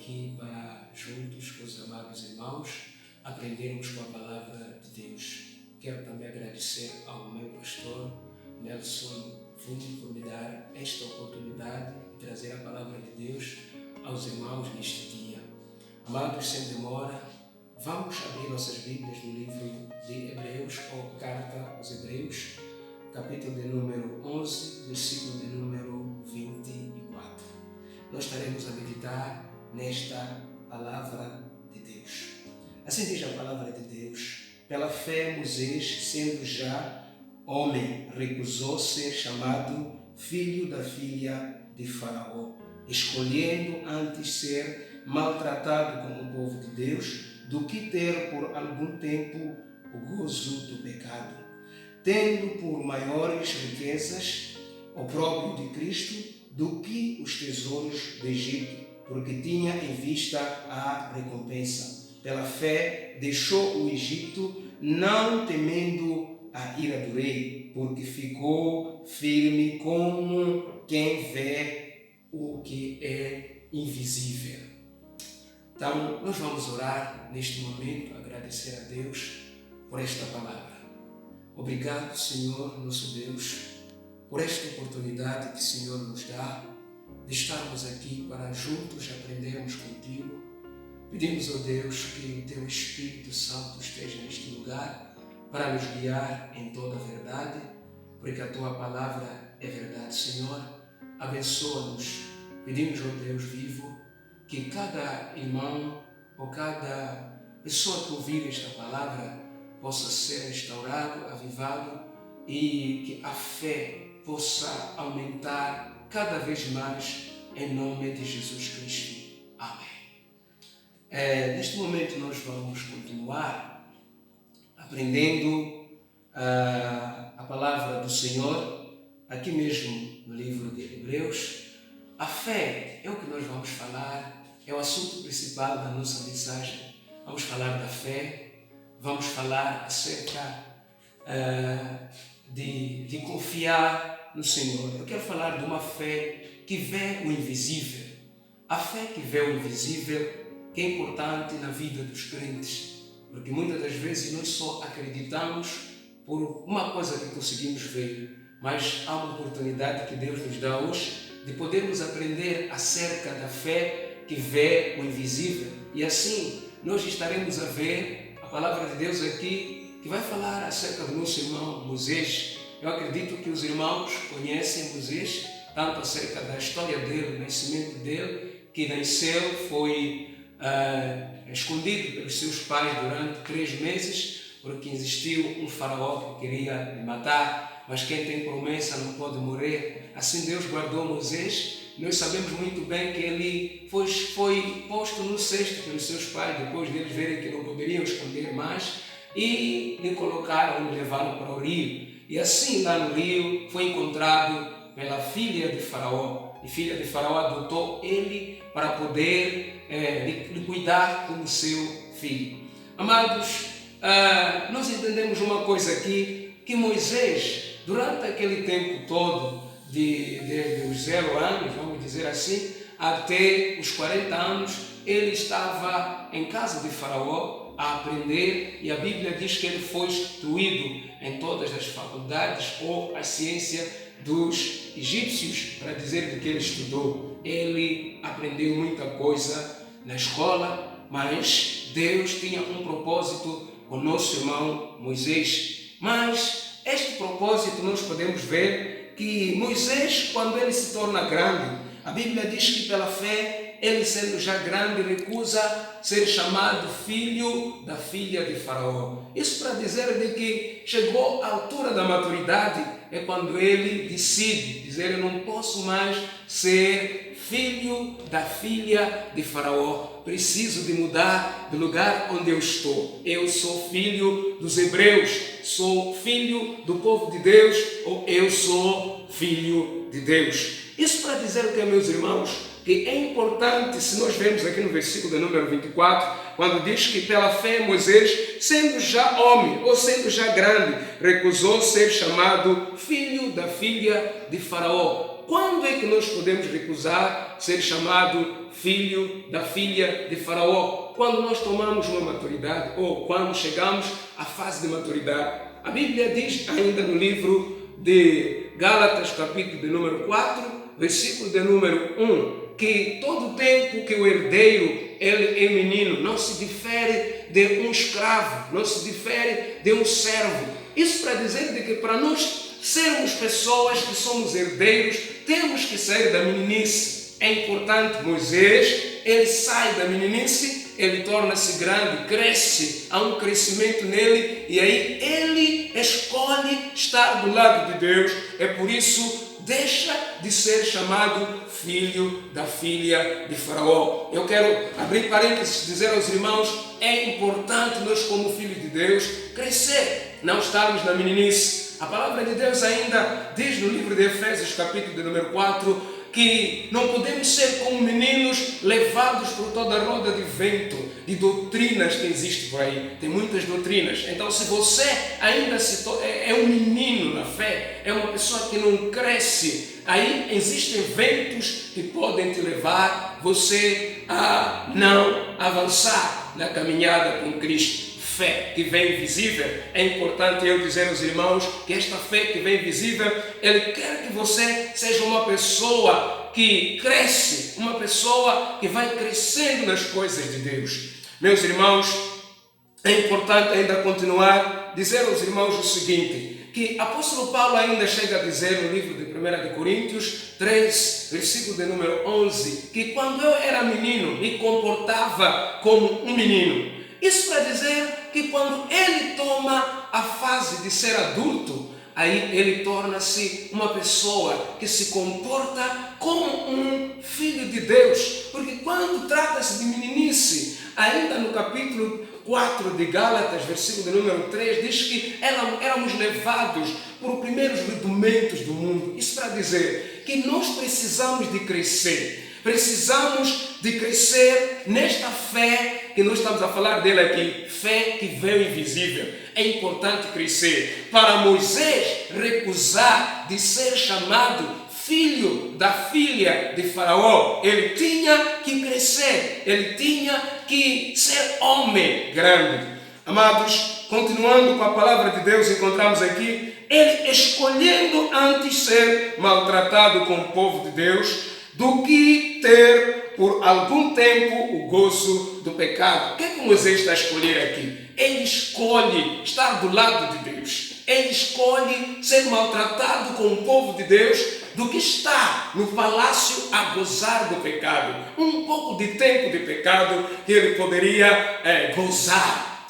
aqui para, juntos com os amados irmãos, aprendermos com a palavra de Deus. Quero também agradecer ao meu pastor, Nelson Fundo, por me dar esta oportunidade de trazer a palavra de Deus aos irmãos neste dia. Amados, sem demora, vamos abrir nossas Bíblias no livro de Hebreus, ou Carta aos Hebreus, capítulo de número 11, versículo de número 24. Nós estaremos a meditar nesta palavra de Deus. Assim diz a palavra de Deus: pela fé Moisés, sendo já homem, recusou ser chamado filho da filha de Faraó, escolhendo antes ser maltratado como o povo de Deus, do que ter por algum tempo o gozo do pecado, tendo por maiores riquezas o próprio de Cristo do que os tesouros do Egito, porque tinha em vista a recompensa. Pela fé deixou o Egito, não temendo a ira do rei, porque ficou firme como quem vê o que é invisível. Então, nós vamos orar neste momento, agradecer a Deus por esta palavra. Obrigado, Senhor, nosso Deus, por esta oportunidade que o Senhor nos dá de estarmos aqui para juntos aprendermos contigo. Pedimos, ó Deus, que o Teu Espírito Santo esteja neste lugar para nos guiar em toda a verdade, porque a Tua palavra é verdade, Senhor. Abençoa-nos. Pedimos, ó Deus vivo, que cada irmão ou cada pessoa que ouvir esta palavra possa ser restaurado, avivado, e que a fé possa aumentar cada vez mais em nome de Jesus Cristo. Amém. Neste momento nós vamos continuar aprendendo a palavra do Senhor, aqui mesmo no livro de Hebreus. A fé é o que nós vamos falar, é o assunto principal da nossa mensagem. Vamos falar da fé, vamos falar acerca de confiar no Senhor. Eu quero falar de uma fé que vê o invisível. A fé que vê o invisível, que é importante na vida dos crentes, porque muitas das vezes nós só acreditamos por uma coisa que conseguimos ver, mas há uma oportunidade que Deus nos dá hoje de podermos aprender acerca da fé que vê o invisível. E assim nós estaremos a ver a palavra de Deus aqui, que vai falar acerca do nosso irmão Moisés. Eu acredito que os irmãos conhecem Moisés, tanto acerca da história dele, do nascimento dele, que nasceu, foi escondido pelos seus pais durante 3 meses, porque existiu um faraó que queria lhe matar, mas quem tem promessa não pode morrer. Assim Deus guardou Moisés. Nós sabemos muito bem que ele foi posto no cesto pelos seus pais, depois deles verem que não poderiam esconder mais, e lhe colocaram, lhe levaram para o rio. E assim lá no rio foi encontrado pela filha de Faraó. E filha de Faraó adotou ele para poder lhe cuidar como seu filho. Amados, nós entendemos uma coisa aqui, que Moisés, durante aquele tempo todo, de os 0 anos, vamos dizer assim, até os 40 anos, ele estava em casa de Faraó a aprender, e a Bíblia diz que ele foi instruído em todas as faculdades ou a ciência dos egípcios, para dizer do que ele estudou. Ele aprendeu muita coisa na escola, mas Deus tinha um propósito com o nosso irmão Moisés. Mas este propósito nós podemos ver que Moisés, quando ele se torna grande, a Bíblia diz que pela fé, ele sendo já grande, recusa ser chamado filho da filha de Faraó. Isso para dizer de que chegou à altura da maturidade, é quando ele decide dizer: eu não posso mais ser filho da filha de Faraó, preciso de mudar do lugar onde eu estou. Eu sou filho dos hebreus, sou filho do povo de Deus, ou eu sou filho de Deus. Isso para dizer o que, meus irmãos, que é importante, se nós vemos aqui no versículo de número 24, quando diz que pela fé Moisés, sendo já homem ou sendo já grande, recusou ser chamado filho da filha de Faraó. Quando é que nós podemos recusar ser chamado filho da filha de Faraó. Quando nós tomamos uma maturidade, ou quando chegamos à fase de maturidade, a Bíblia diz ainda no livro de Gálatas, capítulo de número 4, versículo de número 1, que todo tempo que o herdeiro ele é menino, não se difere de um escravo, não se difere de um servo. Isso para dizer de que para nós sermos pessoas que somos herdeiros, temos que sair da meninice. É importante, Moisés, ele sai da meninice, ele torna-se grande, cresce, há um crescimento nele e aí ele escolhe estar do lado de Deus. É por isso deixa de ser chamado filho da filha de Faraó. Eu quero abrir parênteses e dizer aos irmãos, é importante nós como filhos de Deus crescer, não estarmos na meninice. A palavra de Deus ainda diz no livro de Efésios, capítulo de número 4, que não podemos ser como meninos levados por toda a roda de vento, de doutrinas que existem por aí. Tem muitas doutrinas. Então, se você ainda é um menino na fé, é uma pessoa que não cresce, aí existem ventos que podem te levar você a não avançar na caminhada com Cristo. Fé que vem invisível, é importante eu dizer aos irmãos que esta fé que vem invisível, ele quer que você seja uma pessoa que cresce, uma pessoa que vai crescendo nas coisas de Deus. Meus irmãos, é importante ainda continuar, dizer aos irmãos o seguinte, que apóstolo Paulo ainda chega a dizer no livro de 1 Coríntios 3, versículo de número 11, que quando eu era menino, me comportava como um menino. Isso para dizer que quando ele toma a fase de ser adulto, aí ele torna-se uma pessoa que se comporta como um filho de Deus. Porque quando trata-se de meninice, ainda no capítulo 4 de Gálatas, versículo de número 3, diz que éramos levados por primeiros rudimentos do mundo. Isso para dizer que nós precisamos de crescer. Precisamos de crescer nesta fé que nós estamos a falar dele aqui, fé que veio invisível. É importante crescer. Para Moisés recusar de ser chamado filho da filha de Faraó, ele tinha que crescer, ele tinha que ser homem grande. Amados, continuando com a palavra de Deus, encontramos aqui ele escolhendo antes ser maltratado com o povo de Deus do que ter por algum tempo o gozo do pecado. O que é que Moisés está a escolher aqui? Ele escolhe estar do lado de Deus. Ele escolhe ser maltratado com o povo de Deus do que estar no palácio a gozar do pecado. Um pouco de tempo de pecado que ele poderia gozar.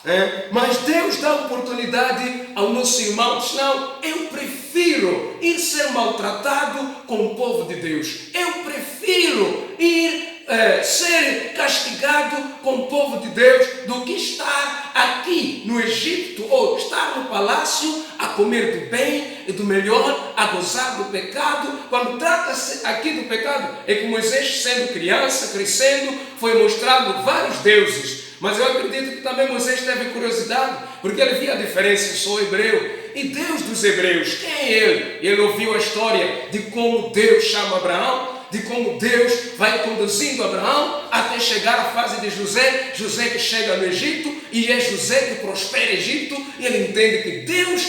Mas Deus dá oportunidade ao nosso irmão. Não, eu prefiro ir ser maltratado com o povo de Deus. Eu prefiro ir ser castigado com o povo de Deus do que estar aqui no Egito ou estar no palácio a comer do bem e do melhor, a gozar do pecado. Quando trata-se aqui do pecado, é que Moisés, sendo criança, crescendo, foi mostrado vários deuses. Mas eu acredito que também Moisés teve curiosidade, porque ele via a diferença, sou hebreu, e Deus dos hebreus, quem é ele? Ele ouviu a história de como Deus chama Abraão, de como Deus vai conduzindo Abraão até chegar à fase de José, José que chega no Egito, e é José que prospera o Egito, e ele entende que Deus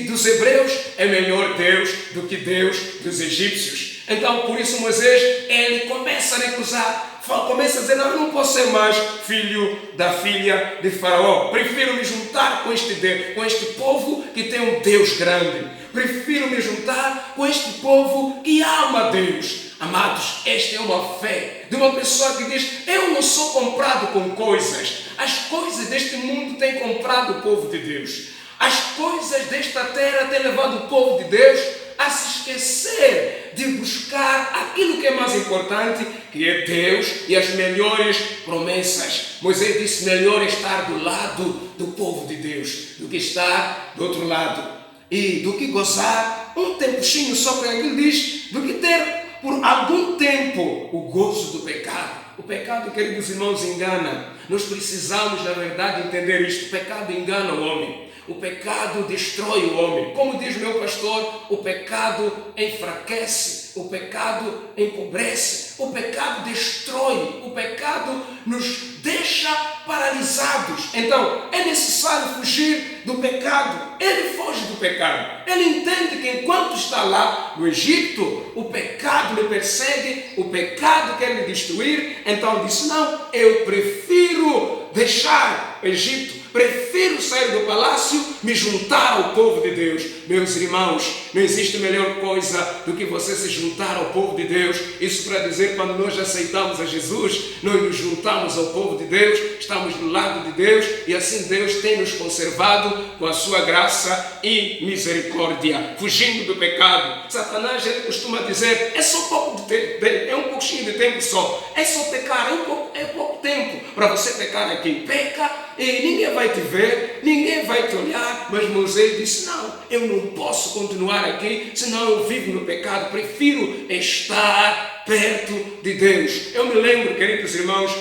dos hebreus é melhor Deus do que Deus dos egípcios. Então, por isso Moisés, ele começa a recusar, começa a dizer, não, eu não posso ser mais filho da filha de Faraó. Prefiro me juntar com este povo que tem um Deus grande. Prefiro me juntar com este povo que ama Deus. Amados, esta é uma fé de uma pessoa que diz, eu não sou comprado com coisas. As coisas deste mundo têm comprado o povo de Deus. As coisas desta terra têm levado o povo de Deus a se esquecer de buscar aquilo que é mais importante, que é Deus e as melhores promessas. Moisés disse, melhor estar do lado do povo de Deus do que estar do outro lado. E do que gozar um tempozinho só, para ele diz, do que ter por algum tempo o gozo do pecado. O pecado, queridos irmãos, engana. Nós precisamos, na verdade, entender isto. O pecado engana o homem. O pecado destrói o homem. Como diz meu pastor, o pecado enfraquece, o pecado empobrece, o pecado destrói, o pecado nos deixa paralisados. Então, é necessário fugir do pecado. Ele foge do pecado. Ele entende que enquanto está lá no Egito, o pecado lhe persegue, o pecado quer lhe destruir. Então disse, não, eu prefiro deixar o Egito, prefiro sair do palácio, me juntar ao povo de Deus. Meus irmãos, não existe melhor coisa do que você se juntar ao povo de Deus. Isso para dizer, quando nós aceitamos a Jesus, nós nos juntamos ao povo de Deus, estamos do lado de Deus e assim Deus tem nos conservado com a sua graça e misericórdia, fugindo do pecado. Satanás, ele costuma dizer, é só pouco de tempo, é um pouquinho de tempo só, é só pecar, é pouco tempo para você pecar aqui. Peca e ninguém vai te ver, ninguém vai te olhar. Mas Moisés disse, não, eu não posso continuar aqui, senão eu vivo no pecado, prefiro estar perto de Deus. Eu me lembro, queridos irmãos,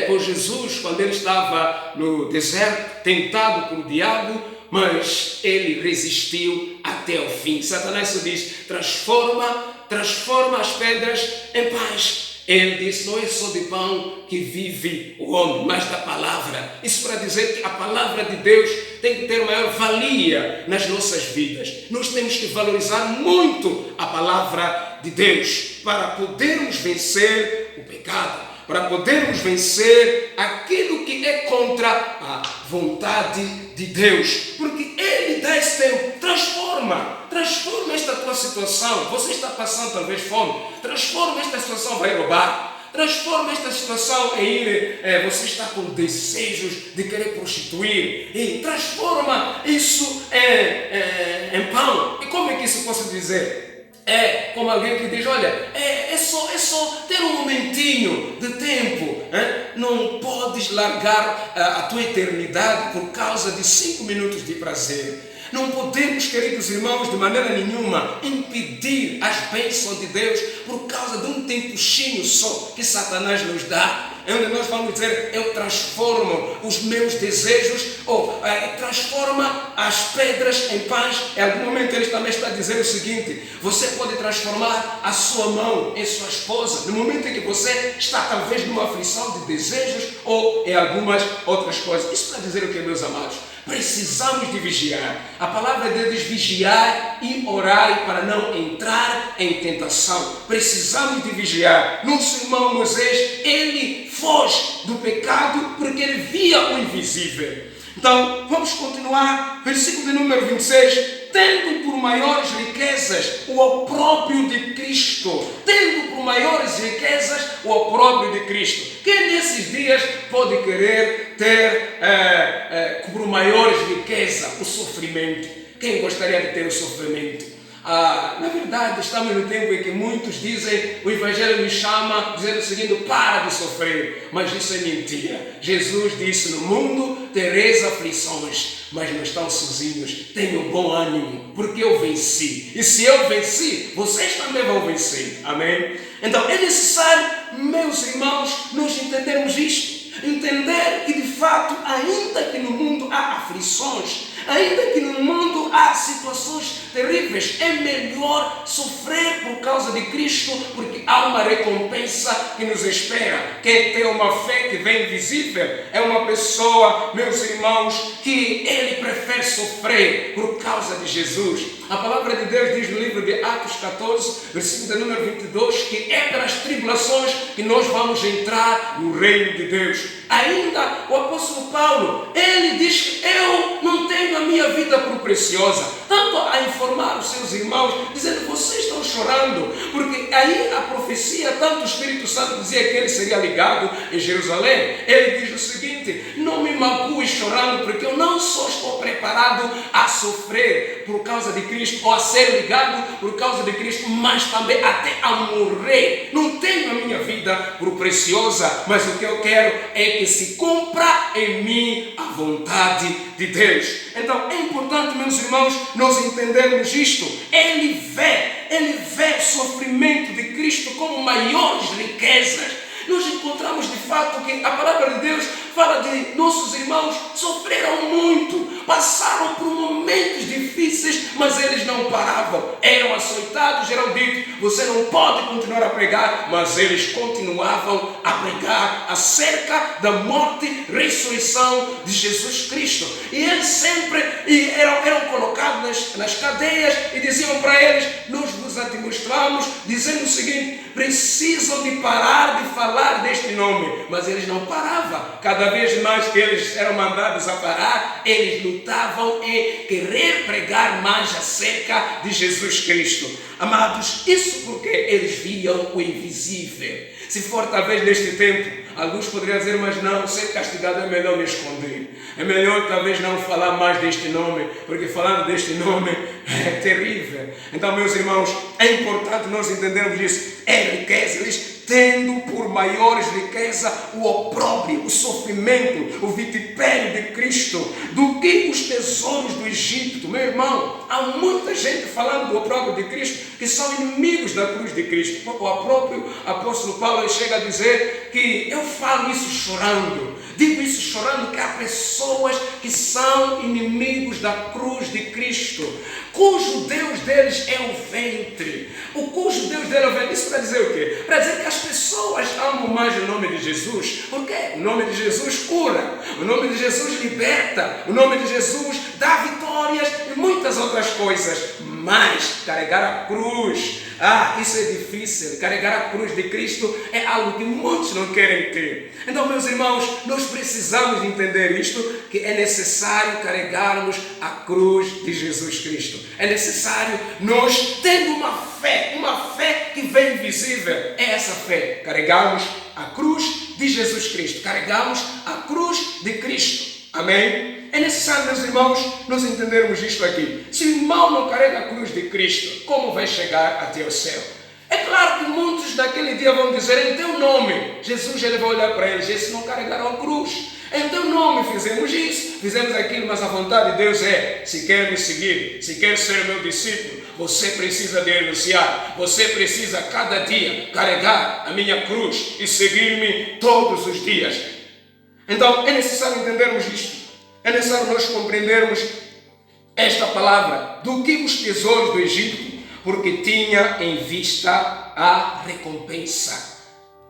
com Jesus, quando ele estava no deserto, tentado pelo diabo, mas ele resistiu até o fim. Satanás só diz, transforma as pedras em pães. Ele disse, não é só de pão que vive o homem, mas da palavra. Isso para dizer que a palavra de Deus tem que ter maior valia nas nossas vidas. Nós temos que valorizar muito a palavra de Deus para podermos vencer o pecado, para podermos vencer aquilo que é contra a vontade de Deus. Porque Ele dá esse tempo, transforma esta tua situação. Você está passando talvez fome, transforma esta situação, vai roubar. Transforma esta situação em ir, você está com desejos de querer prostituir, e transforma isso em pão. E como é que isso posso dizer? É como alguém que diz, olha, é só ter um momentinho de tempo. Não podes largar a tua eternidade por causa de 5 minutos de prazer. Não podemos, queridos irmãos, de maneira nenhuma impedir as bênçãos de Deus por causa de um tempuchinho só que Satanás nos dá. É onde nós vamos dizer, eu transformo os meus desejos, ou transforma as pedras em pães. Em algum momento ele também está dizendo o seguinte, você pode transformar a sua mão em sua esposa, no momento em que você está talvez numa aflição de desejos, ou em algumas outras coisas. Isso para dizer o que, meus amados? Precisamos de vigiar. A palavra de Deus diz vigiar e orar para não entrar em tentação. Precisamos de vigiar. Nosso irmão Moisés, ele foge do pecado porque ele via o invisível. Então, vamos continuar. Versículo de número 26. Tendo por maiores riquezas o opróbrio de Cristo. Tendo por maiores riquezas o opróbrio de Cristo. Quem nesses dias pode querer ter por maiores riquezas o sofrimento? Quem gostaria de ter o sofrimento? Na verdade, estamos no tempo em que muitos dizem, o Evangelho nos chama, dizendo o seguinte, para de sofrer. Mas isso é mentira. Jesus disse, no mundo tereis aflições, mas não estão sozinhos. Tenham bom ânimo, porque eu venci. E se eu venci, vocês também vão vencer. Amém? Então é necessário, meus irmãos, nós entendermos isto. Entender que de fato, ainda que no mundo há aflições, ainda que no mundo há situações terríveis, é melhor sofrer por causa de Cristo, porque há uma recompensa que nos espera. Quem tem uma fé que vem invisível é uma pessoa, meus irmãos, que ele prefere sofrer por causa de Jesus. A palavra de Deus diz no livro de Atos 14, versículo de número 22, que é pelas tribulações que nós vamos entrar no reino de Deus. Ainda o apóstolo Paulo, ele diz que eu não tenho a minha vida por preciosa, tanto a informar os seus irmãos, dizendo, vocês estão chorando, porque aí a profecia, tanto o Espírito Santo dizia que ele seria ligado em Jerusalém. Ele diz o seguinte, não me magoe chorando, porque eu não só estou preparado a sofrer por causa de Cristo, ou a ser ligado por causa de Cristo, mas também até a morrer. Não tenho a minha vida por preciosa, mas o que eu quero é que se cumpra em mim a vontade de Deus. Então é importante, meus irmãos, nós entendermos isto. Ele vê o sofrimento de Cristo como maiores riquezas. Nós encontramos de fato que a palavra de Deus fala de nossos irmãos sofreram muito, passaram por momentos difíceis, mas eles não paravam. Eram açoitados, eram ditos, você não pode continuar a pregar, mas eles continuavam a pregar acerca da morte e ressurreição de Jesus Cristo. E eles sempre eram colocados nas cadeias e diziam para eles, nós vos admoestamos, dizendo o seguinte, precisam de parar de falar deste nome. Mas eles não paravam. Cada vez mais que eles eram mandados a parar, eles lutavam em querer pregar mais acerca de Jesus Cristo. Amados, isso porque eles viam o invisível. Se for talvez neste tempo, alguns poderiam dizer, mas não, ser castigado é melhor me esconder. É melhor talvez não falar mais deste nome, porque falando deste nome é terrível. Então, meus irmãos, é importante nós entendermos isso. É riqueza, eles tendo por maiores riqueza o opróbrio, o sofrimento, o vitipério de Cristo, do que os tesouros do Egito. Meu irmão, há muita gente falando do opróbrio de Cristo, que são inimigos da cruz de Cristo. O próprio apóstolo Paulo chega a dizer que eu falo isso chorando, digo isso chorando, que há pessoas que são inimigos da cruz de Cristo, cujo Deus deles é o ventre. O cujo Deus deles é o ventre. Isso para dizer o quê? Para dizer que as pessoas amam mais o nome de Jesus. Por quê? O nome de Jesus cura, o nome de Jesus liberta, o nome de Jesus dá vitórias e muitas outras coisas. Mas carregar a cruz, isso é difícil. Carregar a cruz de Cristo é algo que muitos não querem ter. Então, meus irmãos, nós precisamos entender isto, que é necessário carregarmos a cruz de Jesus Cristo. É necessário nós, tendo uma fé que vem invisível, é essa fé, carregarmos a cruz de Jesus Cristo, carregarmos a cruz de Cristo. Amém? É necessário, meus irmãos, nós entendermos isto aqui. Se o irmão não carrega a cruz de Cristo, como vai chegar até o céu? É claro que muitos daquele dia vão dizer, em teu nome, Jesus, ele vai olhar para eles, esses não carregaram a cruz. Em teu nome fizemos isso, fizemos aquilo, mas a vontade de Deus é, se quer me seguir, se quer ser meu discípulo, você precisa de renunciar, você precisa cada dia carregar a minha cruz e seguir-me todos os dias. Então, é necessário entendermos isto. É necessário nós compreendermos esta palavra, do que os tesouros do Egito, porque tinha em vista a recompensa.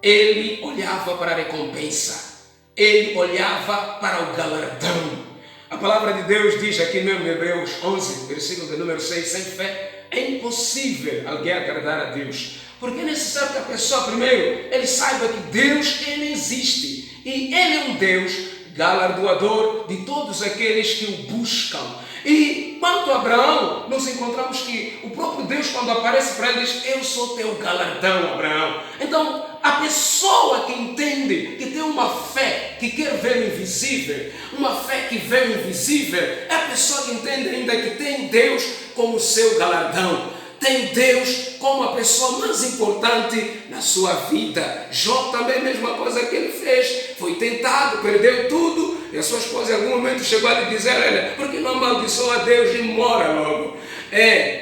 Ele olhava para a recompensa. Ele olhava para o galardão. A palavra de Deus diz aqui mesmo em Hebreus 11, versículo de número 6, sem fé é impossível alguém agradar a Deus. Porque é necessário que a pessoa, primeiro, ele saiba que Deus, ele existe. E ele é um Deus galardoador de todos aqueles que o buscam. E quanto a Abraão, nós encontramos que o próprio Deus, quando aparece para ele, diz, eu sou teu galardão, Abraão. Então, a pessoa que entende, que tem uma fé que quer ver o invisível, uma fé que vê o invisível, é a pessoa que entende ainda que tem Deus como seu galardão. Tem Deus como a pessoa mais importante na sua vida. Jó também, a mesma coisa que ele fez. Foi tentado, perdeu tudo. E a sua esposa em algum momento chegou a lhe dizer, olha, por que não amaldiçoa a Deus e mora logo?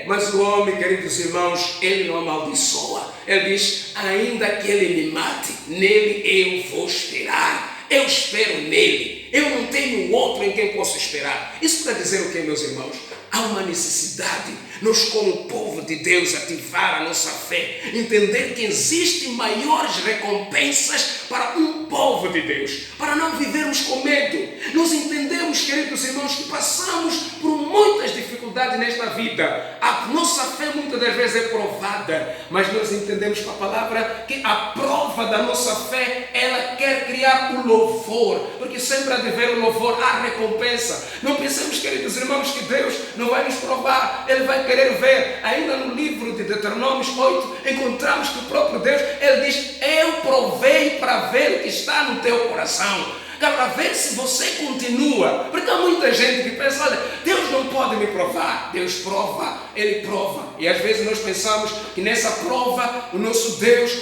Mas o homem, queridos irmãos, ele não amaldiçoa. Ele diz, ainda que ele me mate, nele eu vou esperar. Eu espero nele. Eu não tenho outro em quem posso esperar. Isso para dizer o que, meus irmãos? Há uma necessidade, nós como povo de Deus, ativar a nossa fé, entender que existem maiores recompensas para um povo de Deus, para não vivermos com medo. Nós entendemos, queridos irmãos, que passamos por muitas dificuldades nesta vida. A nossa fé muitas das vezes é provada, mas nós entendemos com a palavra que a prova da nossa fé, ela quer criar o louvor, porque sempre há de haver o louvor, há recompensa. Não pensemos, queridos irmãos, que Deus não vai nos provar, Ele vai querer ver. Ainda no livro de Deuteronômio 8, encontramos que o próprio Deus, Ele diz, eu provei para ver o que está no teu coração. Para ver se você continua. Porque há muita gente que pensa, olha, Deus não pode me provar. Deus prova, Ele prova. E às vezes nós pensamos que nessa prova, o nosso Deus,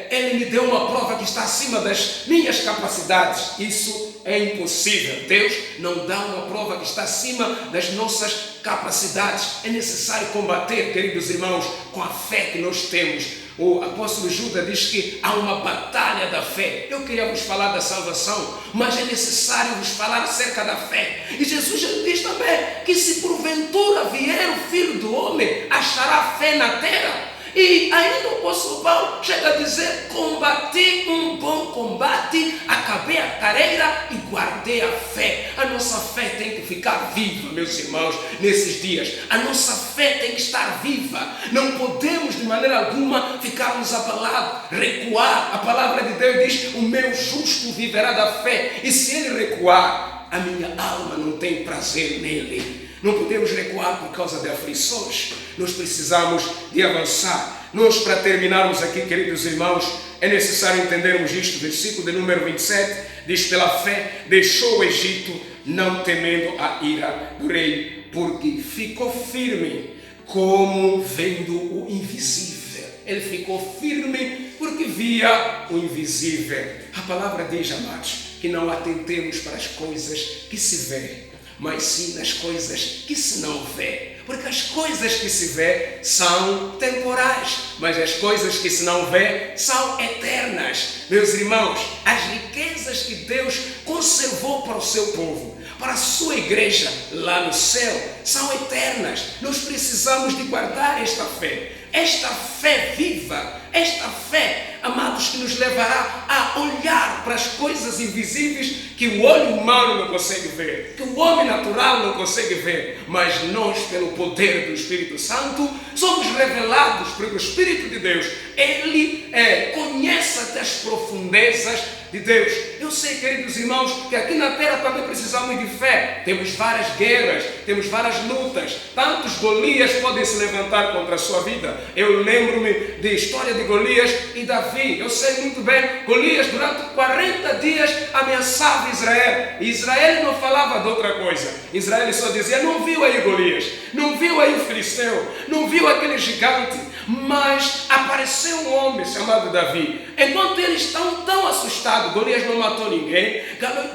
Ele me deu uma prova que está acima das minhas capacidades. Isso é impossível. Deus não dá uma prova que está acima das nossas capacidades. É necessário combater, queridos irmãos, com a fé que nós temos. O apóstolo Judas diz que há uma batalha da fé. Eu queria vos falar da salvação, mas é necessário vos falar acerca da fé. E Jesus já diz também que se porventura vier o Filho do Homem, achará fé na terra. E ainda o apóstolo Paulo chega a dizer: combati um bom combate, acabei a carreira e guardei a fé. A nossa fé tem que ficar viva, meus irmãos, nesses dias. A nossa fé tem que estar viva. Não podemos de maneira alguma ficarmos abalados, recuar. A palavra de Deus diz: o meu justo viverá da fé. E se ele recuar, a minha alma não tem prazer nele. Não podemos recuar por causa de aflições. Nós precisamos de avançar. Nós, para terminarmos aqui, queridos irmãos, é necessário entendermos isto. Versículo de número 27 diz: pela fé deixou o Egito, não temendo a ira do rei, porque ficou firme, como vendo o invisível. Ele ficou firme porque via o invisível. A palavra diz, amados, que não atentemos para as coisas que se vê, mas sim nas coisas que se não vê. Porque as coisas que se vê são temporais, mas as coisas que se não vê são eternas. Meus irmãos, as riquezas que Deus conservou para o seu povo, para a sua igreja lá no céu, são eternas. Nós precisamos de guardar esta fé viva, esta fé, amados, que nos levará a olhar para as coisas invisíveis que o olho humano não consegue ver, que o homem natural não consegue ver, mas nós, pelo poder do Espírito Santo, somos revelados pelo Espírito de Deus. Ele conhece até as profundezas de Deus. Eu sei, queridos irmãos, que aqui na terra também precisamos de fé. Temos várias guerras, temos várias lutas. Tantos Golias podem se levantar contra a sua vida. Eu lembro-me da história de Golias e Davi. Eu sei muito bem, Golias durante 40 dias ameaçava Israel. E Israel não falava de outra coisa. Israel só dizia: não viu aí Golias, não viu aí o filisteu, não viu aquele gigante. Mas apareceu um homem chamado Davi. Enquanto eles estão tão assustados, Golias não matou ninguém,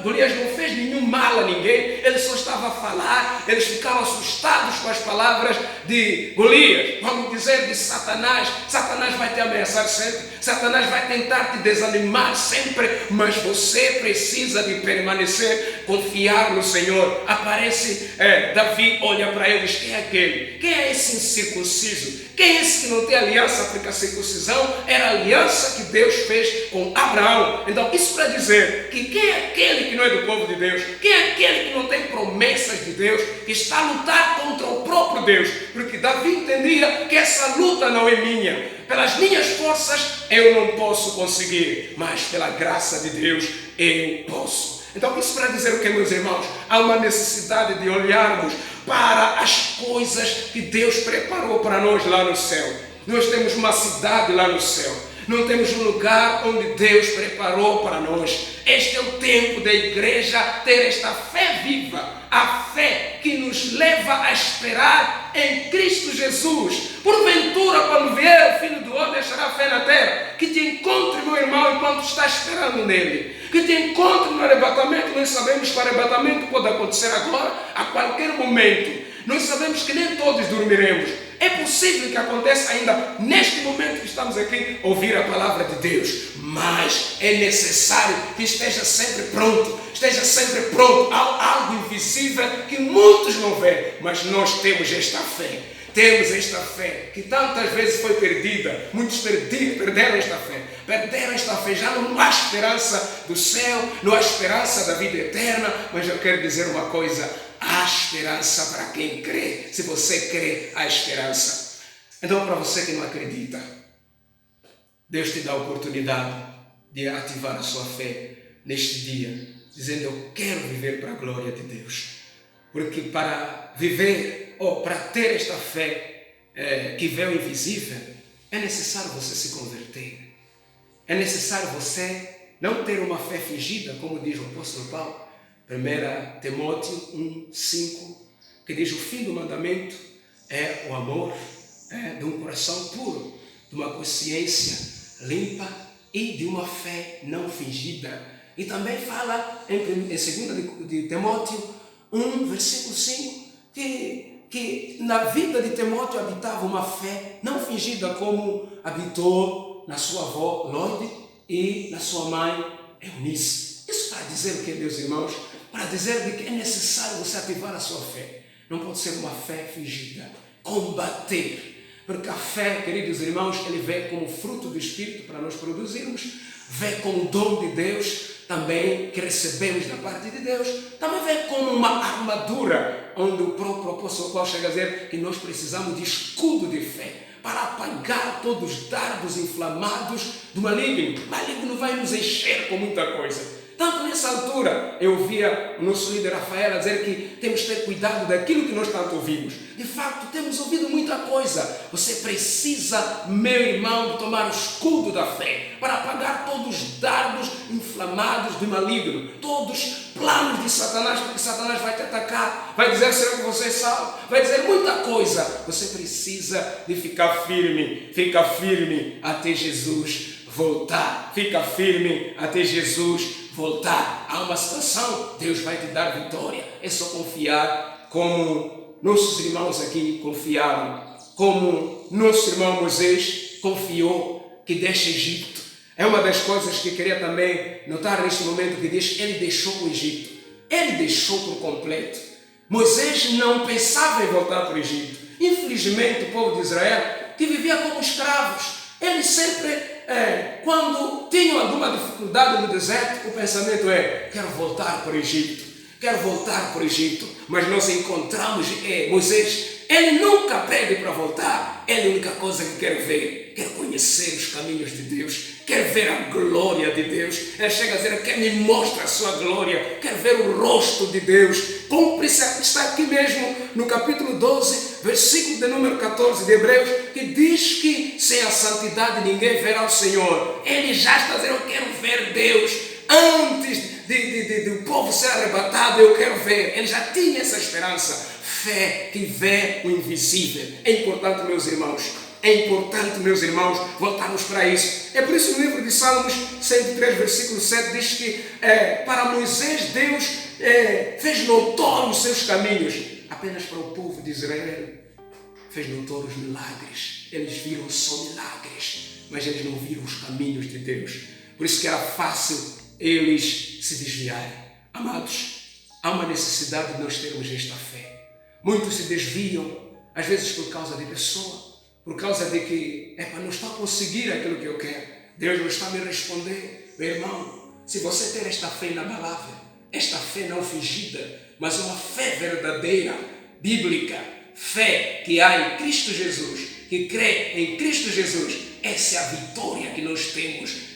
Golias não fez nenhum mal a ninguém, ele só estava a falar. Eles ficaram assustados com as palavras de Golias, vamos dizer, de Satanás. Satanás vai te ameaçar sempre, Satanás vai tentar te desanimar sempre, mas você precisa de permanecer, confiar no Senhor. Aparece Davi, olha para ele e diz: quem é aquele? Quem é esse incircunciso? Quem é esse que não tem aliança? Porque a circuncisão era a aliança que Deus fez com Abraão. Então, isso para dizer que quem é aquele que não é do povo de Deus? Quem é aquele que não tem promessas de Deus? Que está a lutar contra o próprio Deus? Porque Davi entendia que essa luta não é minha. Pelas minhas forças eu não posso conseguir, mas pela graça de Deus eu posso. Então, isso para dizer o que, meus irmãos? Há uma necessidade de olharmos para as coisas que Deus preparou para nós lá no céu. Nós temos uma cidade lá no céu. Não temos um lugar onde Deus preparou para nós. Este é o tempo da igreja ter esta fé viva. A fé que nos leva a esperar em Cristo Jesus. Porventura, quando vier o Filho do Homem, achará fé na terra. Que te encontre, meu irmão, enquanto está esperando nele. Que te encontre no arrebatamento. Nós sabemos que o arrebatamento pode acontecer agora, a qualquer momento. Nós sabemos que nem todos dormiremos. É possível que aconteça ainda neste momento que estamos aqui, ouvir a palavra de Deus. Mas é necessário que esteja sempre pronto. Esteja sempre pronto. Há algo invisível que muitos não veem. Mas nós temos esta fé. Temos esta fé que tantas vezes foi perdida. Muitos perderam esta fé. Perderam esta fé. Já não há esperança do céu. Não há esperança da vida eterna. Mas eu quero dizer uma coisa. Há esperança para quem crê. Se você crê, há esperança. Então, para você que não acredita, Deus te dá a oportunidade de ativar a sua fé neste dia, dizendo: eu quero viver para a glória de Deus. Porque para viver, ou para ter esta fé que vê o invisível, é necessário você se converter. É necessário você não ter uma fé fingida, como diz o apóstolo Paulo. 1 Timóteo 1:5, que diz: o fim do mandamento é o amor de um coração puro, de uma consciência limpa e de uma fé não fingida. E também fala em 2 de Timóteo 1, versículo 5, que que na vida de Timóteo habitava uma fé não fingida como habitou na sua avó Lode e na sua mãe Eunice. Isso para dizer o que, meus irmãos? Para dizer de que é necessário você ativar a sua fé. Não pode ser uma fé fingida. Combater. Porque a fé, queridos irmãos, ele vem como fruto do Espírito para nós produzirmos, vem como dom de Deus, também que recebemos da parte de Deus, também vem como uma armadura, onde o próprio apóstolo Paulo chega a dizer que nós precisamos de escudo de fé para apagar todos os dardos inflamados do maligno. O maligno vai nos encher com muita coisa. Tanto nessa altura, eu ouvia o nosso líder Rafael dizer que temos que ter cuidado daquilo que nós tanto ouvimos. De facto, temos ouvido muita coisa. Você precisa, meu irmão, tomar o escudo da fé para apagar todos os dardos inflamados do maligno, todos os planos de Satanás, porque Satanás vai te atacar, vai dizer será que você é salvo, vai dizer muita coisa. Você precisa de ficar firme até Jesus voltar. Fica firme até Jesus voltar. Há uma situação, Deus vai te dar vitória. É só confiar como nossos irmãos aqui confiaram, como nosso irmão Moisés confiou que deixa Egito. É uma das coisas que eu queria também notar neste momento que diz que ele deixou o Egito. Ele deixou por completo. Moisés não pensava em voltar para o Egito. Infelizmente, o povo de Israel, que vivia como escravos, eles sempre quando tinham alguma dificuldade no deserto, o pensamento é, quero voltar para o Egito, mas nós encontramos Moisés, ele nunca pede para voltar, ele a única coisa que quer ver, quer conhecer os caminhos de Deus, quer ver a glória de Deus, ele chega a dizer, quer me mostra a sua glória, quer ver o rosto de Deus, como está aqui mesmo no capítulo 12, versículo de número 14 de Hebreus, que diz que sem a santidade ninguém verá o Senhor. Ele já está dizendo, eu quero ver Deus antes do povo ser arrebatado, eu quero ver. Ele já tinha essa esperança. Fé que vê o invisível. É importante, meus irmãos, voltarmos para isso. É por isso que no livro de Salmos 103, versículo 7, diz que para Moisés Deus fez notórios os seus caminhos. Apenas para o povo de Israel fez notórios milagres. Eles viram só milagres, mas eles não viram os caminhos de Deus. Por isso que era fácil eles se desviarem. Amados, há uma necessidade de nós termos esta fé. Muitos se desviam, às vezes por causa de pessoa, por causa de que não está a conseguir aquilo que eu quero. Deus não está a me responder. Meu irmão, se você ter esta fé inabalável, esta fé não fingida, mas uma fé verdadeira, bíblica, fé que há em Cristo Jesus, que crê em Cristo Jesus, essa é a vitória que nós temos,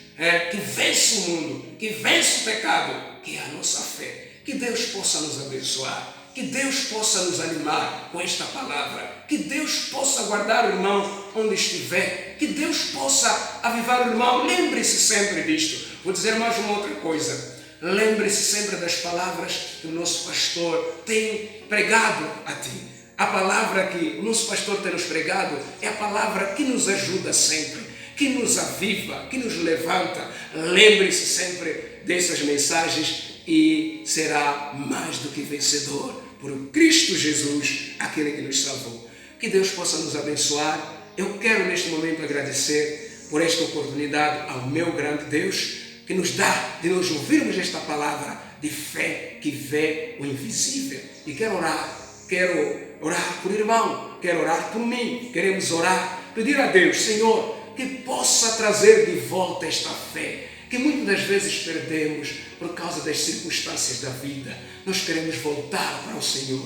que vence o mundo, que vence o pecado, que é a nossa fé. Que Deus possa nos abençoar. Que Deus possa nos animar com esta palavra. Que Deus possa guardar o irmão onde estiver. Que Deus possa avivar o irmão. Lembre-se sempre disto. Vou dizer mais uma outra coisa. Lembre-se sempre das palavras que o nosso pastor tem pregado a ti. A palavra que o nosso pastor tem nos pregado é a palavra que nos ajuda sempre, que nos aviva, que nos levanta. Lembre-se sempre dessas mensagens e será mais do que vencedor por Cristo Jesus, aquele que nos salvou. Que Deus possa nos abençoar. Eu quero neste momento agradecer por esta oportunidade ao meu grande Deus que nos dá de nós ouvirmos esta palavra de fé que vê o invisível. E quero orar por irmão, quero orar por mim, queremos orar, pedir a Deus, Senhor, que possa trazer de volta esta fé, que muitas das vezes perdemos por causa das circunstâncias da vida. Nós queremos voltar para o Senhor.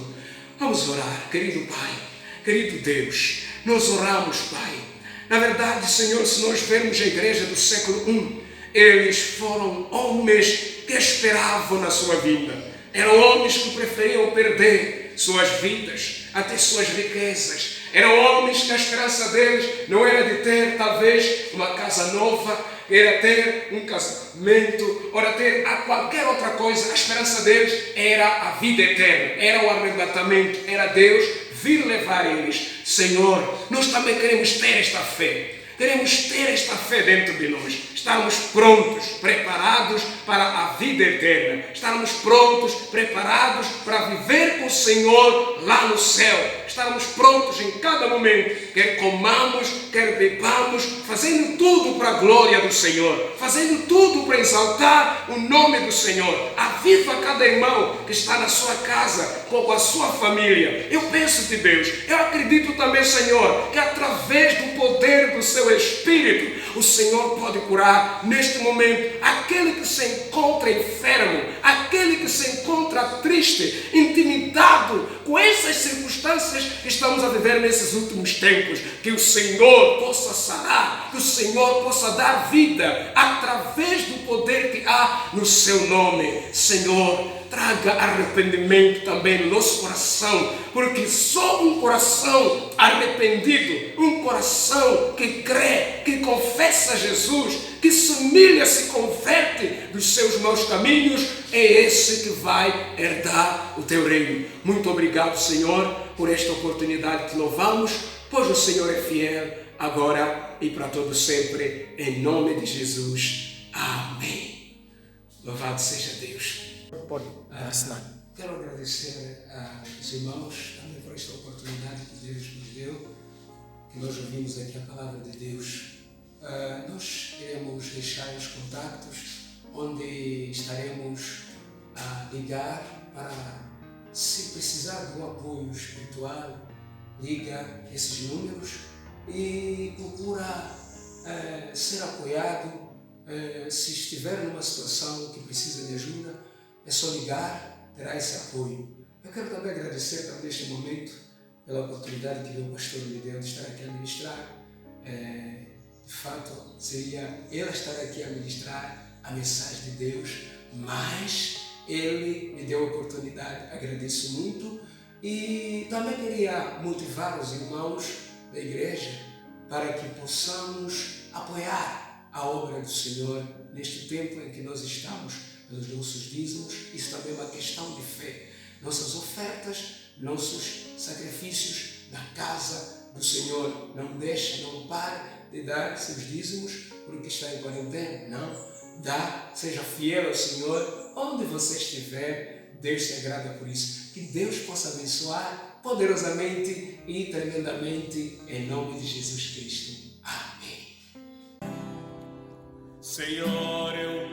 Vamos orar, querido Pai, querido Deus, nós oramos, Pai. Na verdade, Senhor, se nós vermos a igreja do século I, eles foram homens que esperavam na sua vinda. Eram homens que preferiam perder suas vidas, até suas riquezas. Eram homens que a esperança deles não era de ter, talvez, uma casa nova, era ter um casamento, ou ter qualquer outra coisa. A esperança deles era a vida eterna, era o arrebatamento, era Deus vir levar eles. Senhor, nós também queremos ter esta fé. Queremos ter esta fé dentro de nós. Estarmos prontos, preparados para a vida eterna. Estarmos prontos, preparados para viver com o Senhor lá no céu. Estarmos prontos em cada momento, quer comamos, quer bebamos, fazendo tudo para a glória do Senhor, fazendo tudo para exaltar o nome do Senhor. Aviva cada irmão que está na sua casa, com a sua família. Eu penso de Deus, eu acredito também, Senhor, que através do poder do seu Espírito, o Senhor pode curar neste momento aquele que se encontra enfermo, aquele que se encontra triste, intimidado com essas circunstâncias que estamos a viver nesses últimos tempos. Que o Senhor possa sarar, que o Senhor possa dar vida através do poder que há no seu nome. Senhor, traga arrependimento também no nosso coração, porque só um coração arrependido, um coração que crê, que confessa Jesus, que se humilha, se converte dos seus maus caminhos, é esse que vai herdar o teu reino. Muito obrigado, Senhor, por esta oportunidade. Te louvamos, pois o Senhor é fiel, agora e para todo sempre, em nome de Jesus. Amém. Louvado seja Deus. Pode assinar. Quero agradecer aos irmãos também por esta oportunidade que Deus nos deu, que nós ouvimos aqui a palavra de Deus. Nós iremos deixar os contactos onde estaremos a ligar para, se precisar de um apoio espiritual, liga esses números e procura ser apoiado. Se estiver numa situação que precisa de ajuda, é só ligar, terá esse apoio. Eu quero também agradecer também neste momento pela oportunidade que deu o pastor Lideu de estar aqui a ministrar. De fato, seria ele estar aqui a ministrar a mensagem de Deus, mas ele me deu a oportunidade, agradeço muito. E também queria motivar os irmãos da igreja para que possamos apoiar a obra do Senhor neste tempo em que nós estamos, pelos nossos dízimos. Isso também é uma questão de fé. Nossas ofertas, nossos sacrifícios na casa do Senhor. Não deixe, não pare de dar seus dízimos porque está em quarentena. Não, dá, seja fiel ao Senhor. Onde você estiver, Deus se agrada por isso. Que Deus possa abençoar poderosamente e tremendamente em nome de Jesus Cristo. Amém. Senhor, eu